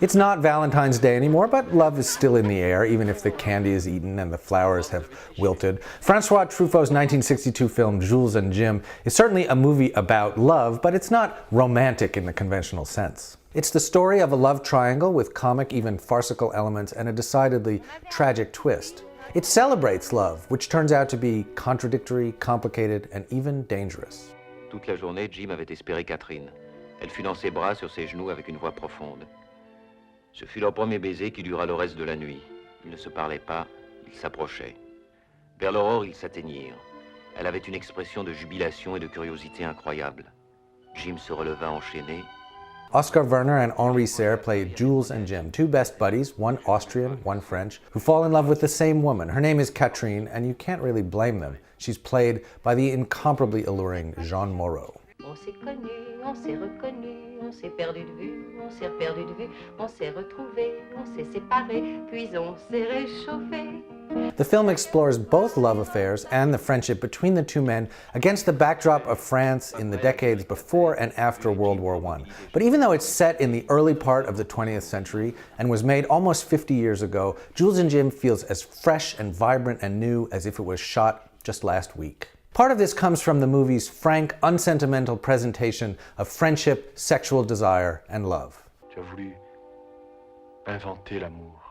It's not Valentine's Day anymore, but love is still in the air, even if the candy is eaten and the flowers have wilted. Francois Truffaut's 1962 film Jules and Jim is certainly a movie about love, but it's not romantic in the conventional sense. It's the story of a love triangle with comic, even farcical elements and a decidedly tragic twist. It celebrates love, which turns out to be contradictory, complicated, and even dangerous. Toute la journée, Jim avait espéré Catherine. Elle fut dans ses bras, sur ses genoux, avec une voix profonde. Ce fut leur premier baiser qui dura le reste de la nuit. Ils ne se parlaient pas, ils s'approchaient. Vers l'aurore, ils s'atteignirent. Elle avait une expression de jubilation et de curiosité incroyable. Jim se releva enchaîné. Oskar Werner and Henri Serre played Jules and Jim, two best buddies, one Austrian, one French, who fall in love with the same woman. Her name is Catherine, and you can't really blame them. She's played by the incomparably alluring Jean Moreau. On s'est connu, on s'est reconnu, on s'est perdu de vue, on s'est perdu de vue, on s'est retrouvé, on s'est séparé, puis on s'est réchauffé. The film explores both love affairs and the friendship between the two men against the backdrop of France in the decades before and after World War I. But even though it's set in the early part of the 20th century and was made almost 50 years ago, Jules and Jim feels as fresh and vibrant and new as if it was shot just last week. Part of this comes from the movie's frank, unsentimental presentation of friendship, sexual desire, and love. Tu as voulu inventer l'amour.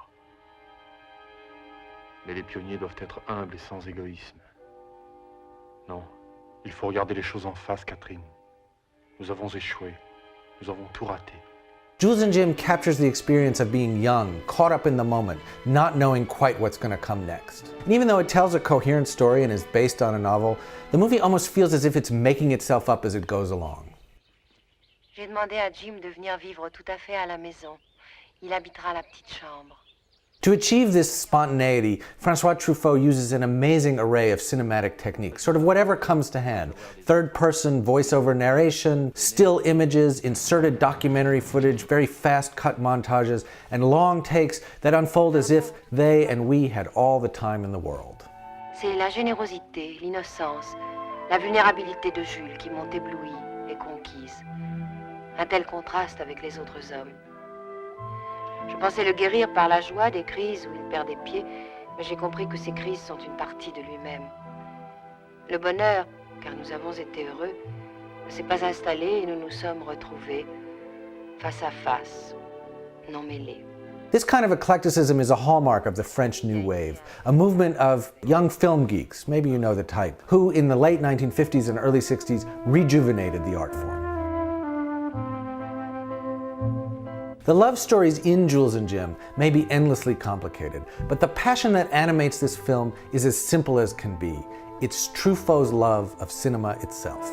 Mais les pionniers doivent être humbles et sans égoïsme. Non, il faut regarder les choses en face, Catherine. Nous avons échoué. Nous avons tout raté. Jules and Jim captures the experience of being young, caught up in the moment, not knowing quite what's going to come next. And even though it tells a coherent story and is based on a novel, the movie almost feels as if it's making itself up as it goes along. J'ai demandé à Jim de venir vivre tout à fait à la maison. Il habitera la petite chambre. To achieve this spontaneity, Francois Truffaut uses an amazing array of cinematic techniques, sort of whatever comes to hand. Third-person voiceover narration, still images, inserted documentary footage, very fast-cut montages, and long takes that unfold as if they and we had all the time in the world. C'est la générosité, l'innocence, la vulnérabilité de Jules qui m'ont ébloui et conquise. Un tel contraste avec les autres hommes. Je pensais le guérir par la joie des crises où il perd des pieds, mais j'ai compris que ces crises sont une partie de lui-même. Le bonheur, car nous avons été heureux, ne s'est pas installé et nous nous sommes retrouvés face à face, non mêlés. This kind of eclecticism is a hallmark of the French New Wave, a movement of young film geeks, maybe you know the type, who in the late 1950s and early 60s rejuvenated the art form. The love stories in Jules and Jim may be endlessly complicated, but the passion that animates this film is as simple as can be. It's Truffaut's love of cinema itself.